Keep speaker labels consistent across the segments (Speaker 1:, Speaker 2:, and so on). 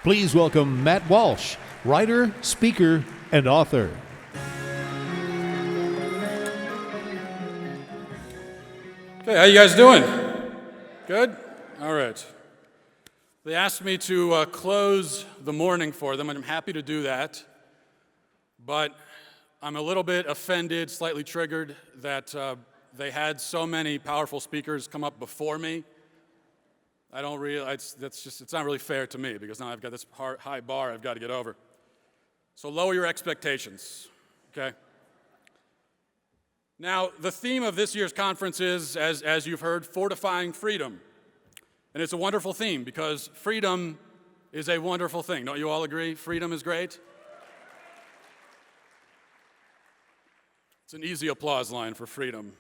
Speaker 1: Please welcome Matt Walsh, writer, speaker, and author.
Speaker 2: Okay, how you guys doing? Good? All right. They asked me to close the morning for them, and I'm happy to do that. But I'm a little bit offended, slightly triggered, that they had so many powerful speakers come up before me. I don't realize, it's not really fair to me, because now I've got this high bar I've got to get over. So lower your expectations, okay? Now, the theme of this year's conference is, as you've heard, fortifying freedom. And it's a wonderful theme, because freedom is a wonderful thing. Don't you all agree? Freedom is great? It's an easy applause line for freedom.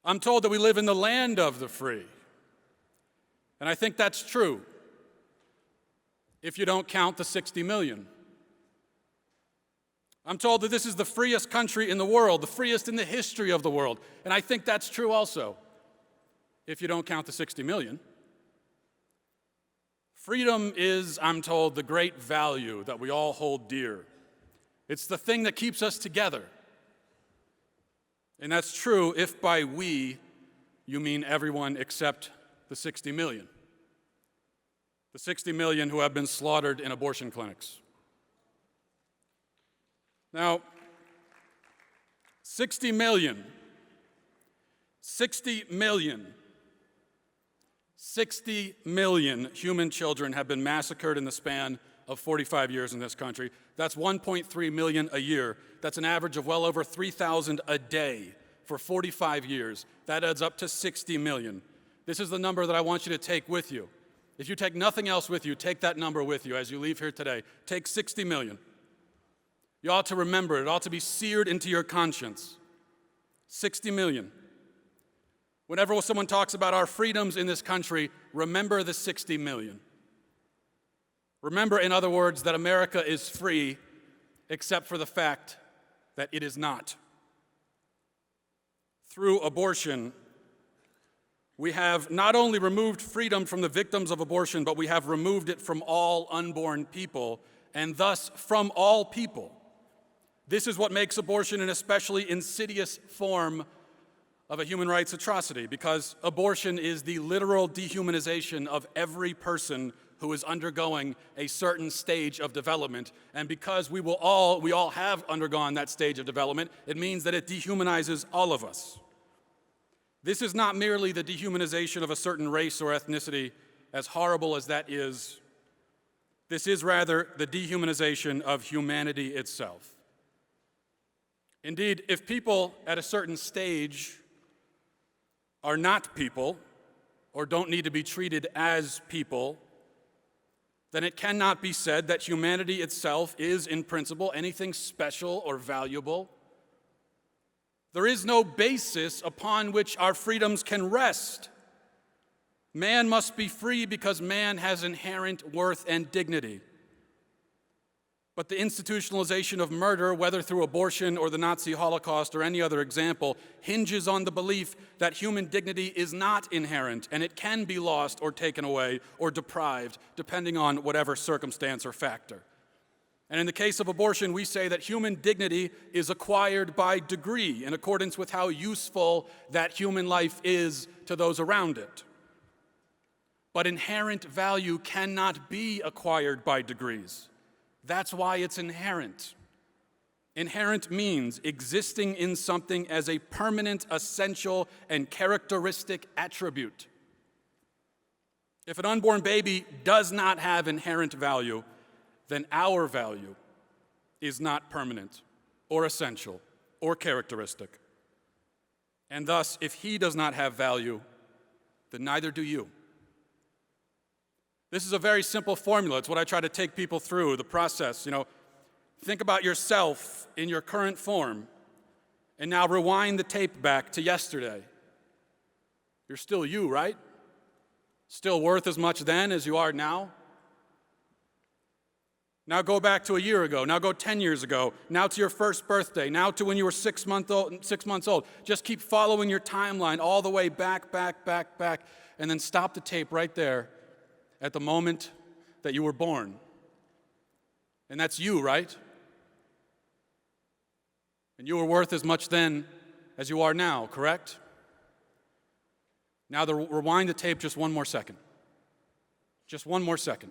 Speaker 2: I'm told that we live in the land of the free. And I think that's true, if you don't count the 60 million. I'm told that this is the freest country in the world, the freest in the history of the world. And I think that's true also, if you don't count the 60 million. Freedom is, I'm told, the great value that we all hold dear. It's the thing that keeps us together. And that's true if by we, you mean everyone except the 60 million. The 60 million who have been slaughtered in abortion clinics. Now, 60 million human children have been massacred in the span of 45 years in this country. That's 1.3 million a year. That's an average of well over 3,000 a day for 45 years. That adds up to 60 million. This is the number that I want you to take with you. If you take nothing else with you, take that number with you as you leave here today. Take 60 million. You ought to remember it. It ought to be seared into your conscience. 60 million. Whenever someone talks about our freedoms in this country, remember the 60 million. Remember, in other words, that America is free, except for the fact that it is not. Through abortion, we have not only removed freedom from the victims of abortion, but we have removed it from all unborn people, and thus from all people. This is what makes abortion an especially insidious form of a human rights atrocity, because abortion is the literal dehumanization of every person who is undergoing a certain stage of development. And because we all have undergone that stage of development, it means that it dehumanizes all of us. This is not merely the dehumanization of a certain race or ethnicity, as horrible as that is. This is rather the dehumanization of humanity itself. Indeed, if people at a certain stage are not people, or don't need to be treated as people, then it cannot be said that humanity itself is, in principle, anything special or valuable. There is no basis upon which our freedoms can rest. Man must be free because man has inherent worth and dignity. But the institutionalization of murder, whether through abortion or the Nazi Holocaust or any other example, hinges on the belief that human dignity is not inherent and it can be lost or taken away or deprived, depending on whatever circumstance or factor. And in the case of abortion, we say that human dignity is acquired by degree in accordance with how useful that human life is to those around it. But inherent value cannot be acquired by degrees. That's why it's inherent. Inherent means existing in something as a permanent, essential, and characteristic attribute. If an unborn baby does not have inherent value, then our value is not permanent or essential or characteristic. And thus, if he does not have value, then neither do you. This is a very simple formula. It's what I try to take people through, the process. Think about yourself in your current form, and now rewind the tape back to yesterday. You're still you, right? Still worth as much then as you are now? Now go back to a year ago. Now go 10 years ago. Now to your first birthday. Now to when you were 6 months old. Just keep following your timeline all the way back, and then stop the tape right there at the moment that you were born. And that's you, right? And you were worth as much then as you are now, correct? Now, rewind the tape just one more second. Just one more second.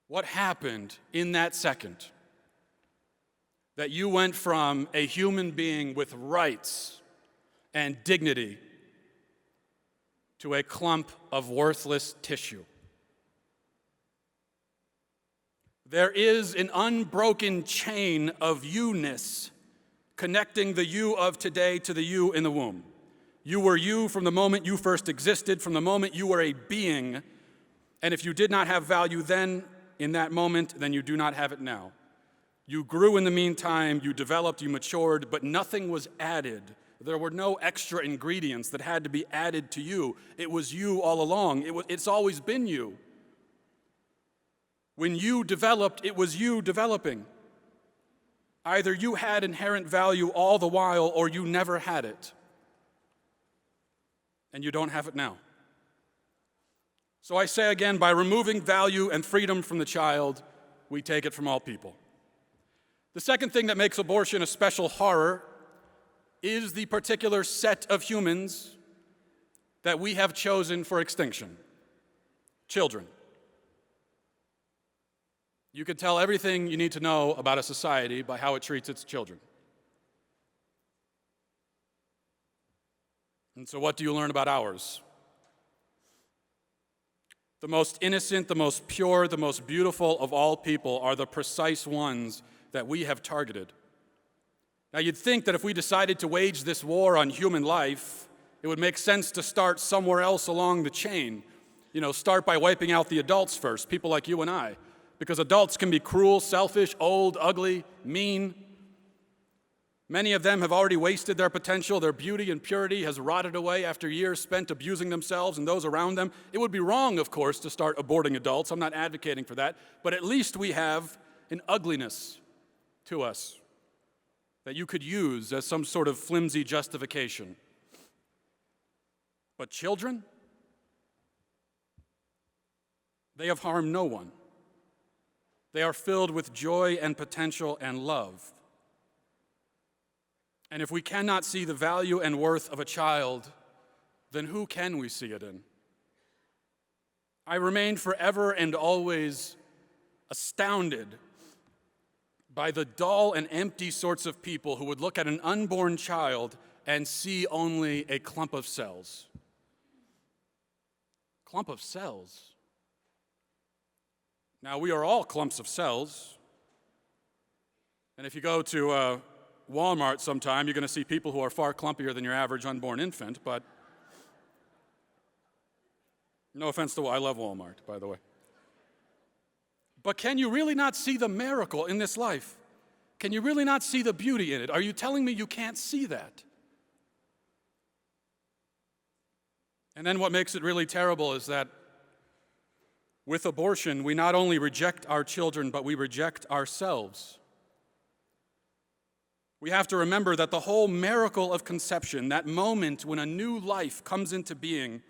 Speaker 2: What happened in that second that you went from a human being with rights and dignity to a clump of worthless tissue? There is an unbroken chain of you-ness connecting the you of today to the you in the womb. You were you from the moment you first existed, from the moment you were a being. And if you did not have value then, in that moment, then you do not have it now. You grew in the meantime, you developed, you matured, but nothing was added. There were no extra ingredients that had to be added to you. It was you all along. It's always been you. When you developed, it was you developing. Either you had inherent value all the while, or you never had it. And you don't have it now. So I say again, by removing value and freedom from the child, we take it from all people. The second thing that makes abortion a special horror is the particular set of humans that we have chosen for extinction: children. You can tell everything you need to know about a society by how it treats its children. And so what do you learn about ours? The most innocent, the most pure, the most beautiful of all people are the precise ones that we have targeted. Now, you'd think that if we decided to wage this war on human life, it would make sense to start somewhere else along the chain. Start by wiping out the adults first, people like you and I. Because adults can be cruel, selfish, old, ugly, mean. Many of them have already wasted their potential. Their beauty and purity has rotted away after years spent abusing themselves and those around them. It would be wrong, of course, to start aborting adults. I'm not advocating for that. But at least we have an ugliness to us that you could use as some sort of flimsy justification. But children? They have harmed no one. They are filled with joy and potential and love. And if we cannot see the value and worth of a child, then who can we see it in? I remain forever and always astounded by the dull and empty sorts of people who would look at an unborn child and see only a clump of cells. Clump of cells. Now, we are all clumps of cells. And if you go to Walmart sometime, you're going to see people who are far clumpier than your average unborn infant, but no offense to I love Walmart, by the way. But can you really not see the miracle in this life? Can you really not see the beauty in it? Are you telling me you can't see that? And then what makes it really terrible is that with abortion, we not only reject our children, but we reject ourselves. We have to remember that the whole miracle of conception, that moment when a new life comes into being,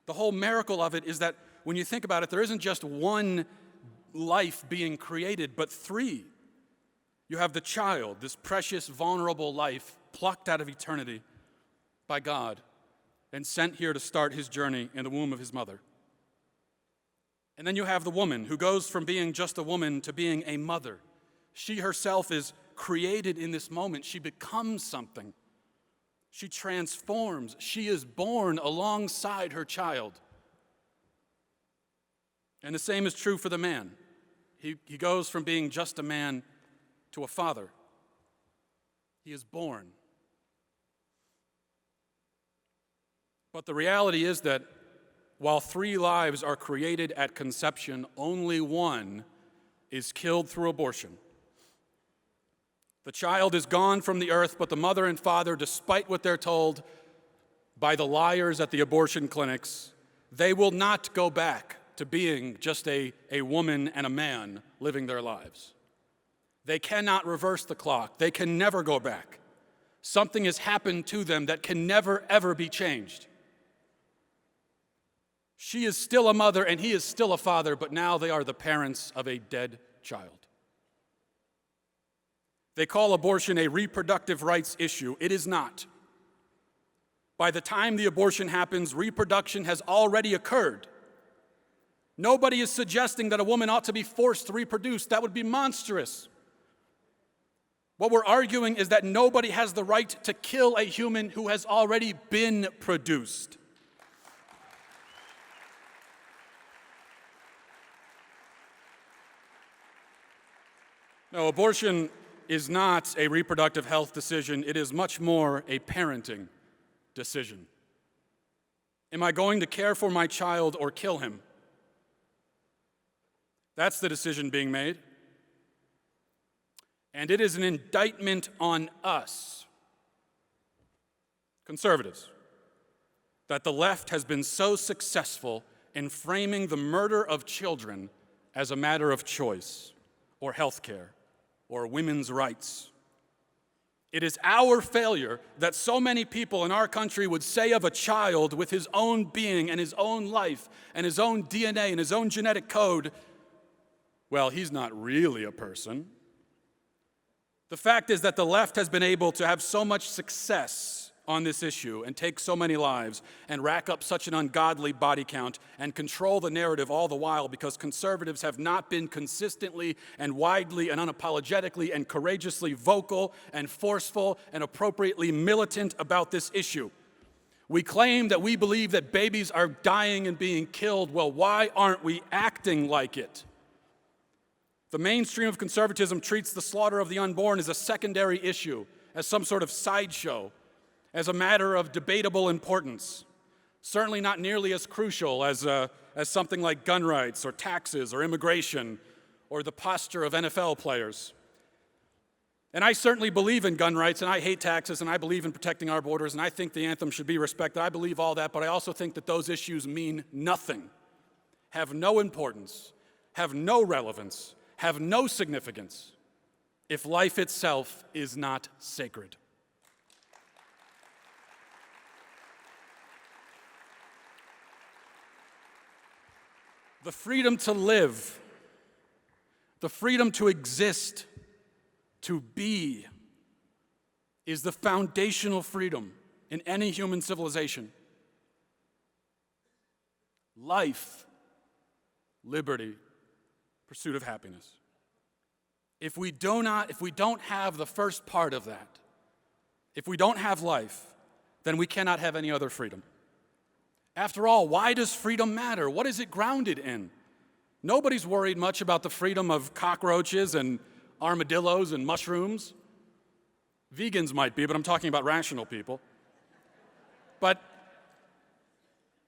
Speaker 2: the whole miracle of it is that when you think about it, there isn't just one life being created, but three. You have the child, this precious, vulnerable life plucked out of eternity by God and sent here to start his journey in the womb of his mother. And then you have the woman who goes from being just a woman to being a mother. She herself is created in this moment. She becomes something. She transforms. She is born alongside her child. And the same is true for the man. He goes from being just a man to a father. He is born. But the reality is that while three lives are created at conception, only one is killed through abortion. The child is gone from the earth, but the mother and father, despite what they're told by the liars at the abortion clinics, they will not go back to being just a woman and a man living their lives. They cannot reverse the clock. They can never go back. Something has happened to them that can never, ever be changed. She is still a mother and he is still a father, but now they are the parents of a dead child. They call abortion a reproductive rights issue. It is not. By the time the abortion happens, reproduction has already occurred. Nobody is suggesting that a woman ought to be forced to reproduce. That would be monstrous. What we're arguing is that nobody has the right to kill a human who has already been produced. No, abortion is not a reproductive health decision. It is much more a parenting decision. Am I going to care for my child or kill him? That's the decision being made. And it is an indictment on us, conservatives, that the left has been so successful in framing the murder of children as a matter of choice or health care or women's rights. It is our failure that so many people in our country would say of a child with his own being and his own life and his own DNA and his own genetic code, well, he's not really a person. The fact is that the left has been able to have so much success on this issue and take so many lives and rack up such an ungodly body count and control the narrative all the while because conservatives have not been consistently and widely and unapologetically and courageously vocal and forceful and appropriately militant about this issue. We claim that we believe that babies are dying and being killed. Well, why aren't we acting like it? The mainstream of conservatism treats the slaughter of the unborn as a secondary issue, as some sort of sideshow, as a matter of debatable importance, certainly not nearly as crucial as something like gun rights or taxes or immigration or the posture of NFL players. And I certainly believe in gun rights, and I hate taxes, and I believe in protecting our borders, and I think the anthem should be respected. I believe all that, but I also think that those issues mean nothing, have no importance, have no relevance, have no significance if life itself is not sacred. The freedom to live, the freedom to exist, to be, is the foundational freedom in any human civilization. Life, liberty, pursuit of happiness. If we don't have the first part of that, if we don't have life, then we cannot have any other freedom. After all, why does freedom matter? What is it grounded in? Nobody's worried much about the freedom of cockroaches and armadillos and mushrooms. Vegans might be, but I'm talking about rational people. But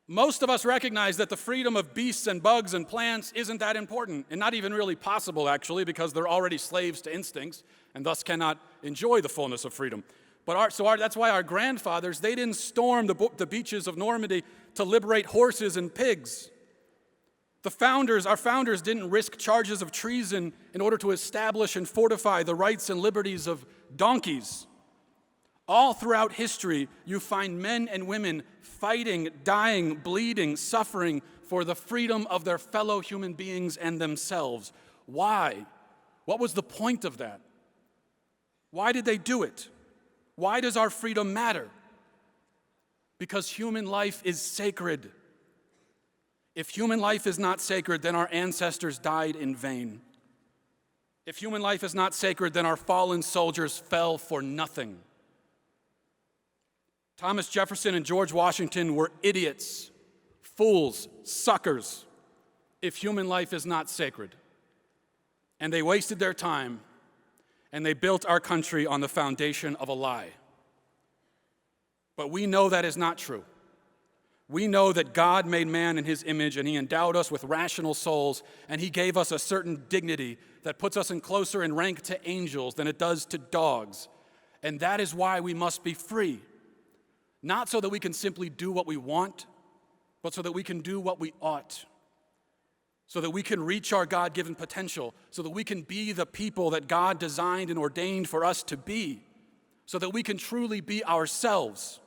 Speaker 2: most of us recognize that the freedom of beasts and bugs and plants isn't that important, and not even really possible, actually, because they're already slaves to instincts and thus cannot enjoy the fullness of freedom. But that's why our grandfathers, they didn't storm the beaches of Normandy to liberate horses and pigs. Our founders didn't risk charges of treason in order to establish and fortify the rights and liberties of donkeys. All throughout history, you find men and women fighting, dying, bleeding, suffering for the freedom of their fellow human beings and themselves. Why? What was the point of that? Why did they do it? Why does our freedom matter? Because human life is sacred. If human life is not sacred, then our ancestors died in vain. If human life is not sacred, then our fallen soldiers fell for nothing. Thomas Jefferson and George Washington were idiots, fools, suckers, if human life is not sacred. And they wasted their time, and they built our country on the foundation of a lie. But we know that is not true. We know that God made man in his image, and he endowed us with rational souls, and he gave us a certain dignity that puts us closer in rank to angels than it does to dogs. And that is why we must be free. Not so that we can simply do what we want, but so that we can do what we ought. So that we can reach our God-given potential, so that we can be the people that God designed and ordained for us to be, so that we can truly be ourselves.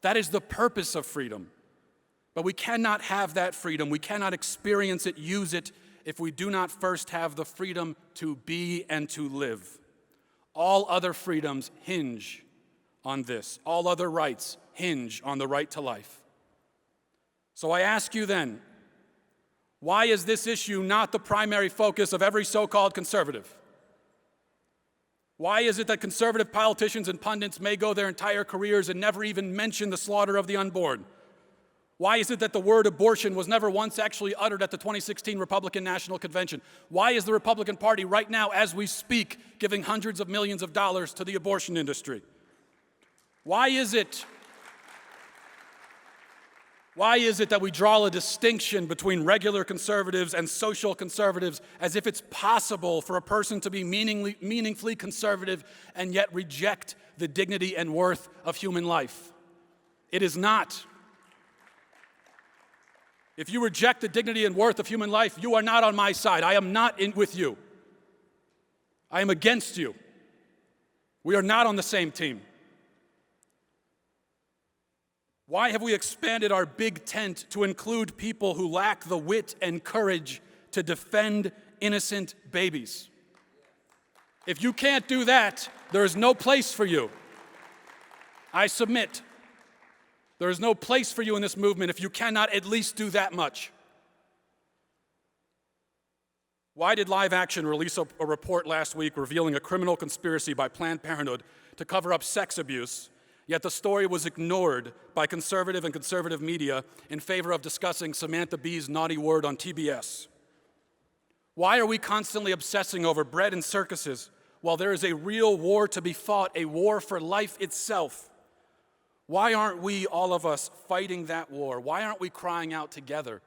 Speaker 2: That is the purpose of freedom. But we cannot have that freedom. We cannot experience it, use it, if we do not first have the freedom to be and to live. All other freedoms hinge on this. All other rights hinge on the right to life. So I ask you then, why is this issue not the primary focus of every so-called conservative? Why is it that conservative politicians and pundits may go their entire careers and never even mention the slaughter of the unborn? Why is it that the word abortion was never once actually uttered at the 2016 Republican National Convention? Why is the Republican Party right now, as we speak, giving hundreds of millions of dollars to the abortion industry? Why is it that we draw a distinction between regular conservatives and social conservatives as if it's possible for a person to be meaningfully conservative and yet reject the dignity and worth of human life? It is not. If you reject the dignity and worth of human life, you are not on my side. I am not in with you. I am against you. We are not on the same team. Why have we expanded our big tent to include people who lack the wit and courage to defend innocent babies? If you can't do that, there is no place for you. I submit. There is no place for you in this movement if you cannot at least do that much. Why did Live Action release a report last week revealing a criminal conspiracy by Planned Parenthood to cover up sex abuse, yet the story was ignored by conservative and conservative media in favor of discussing Samantha Bee's naughty word on TBS? Why are we constantly obsessing over bread and circuses while there is a real war to be fought, a war for life itself? Why aren't we, all of us, fighting that war? Why aren't we crying out together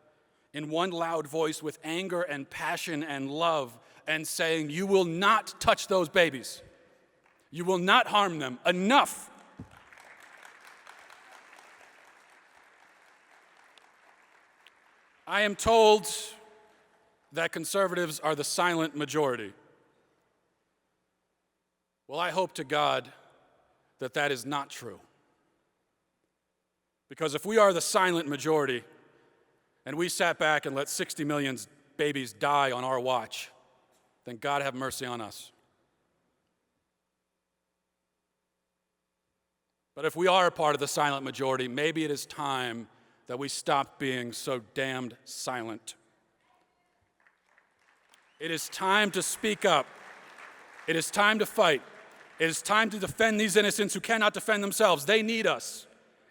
Speaker 2: in one loud voice with anger and passion and love and saying, you will not touch those babies. You will not harm them. Enough. I am told that conservatives are the silent majority. Well, I hope to God that that is not true. Because if we are the silent majority and we sat back and let 60 million babies die on our watch, then God have mercy on us. But if we are a part of the silent majority, maybe it is time that we stop being so damned silent. It is time to speak up. It is time to fight. It is time to defend these innocents who cannot defend themselves. They need us.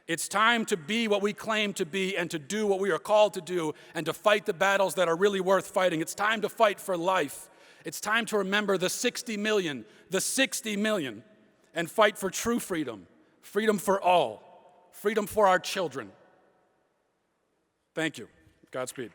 Speaker 2: It's time to be what we claim to be and to do what we are called to do and to fight the battles that are really worth fighting. It's time to fight for life. It's time to remember the 60 million, and fight for true freedom, freedom for all, freedom for our children. Thank you. Godspeed.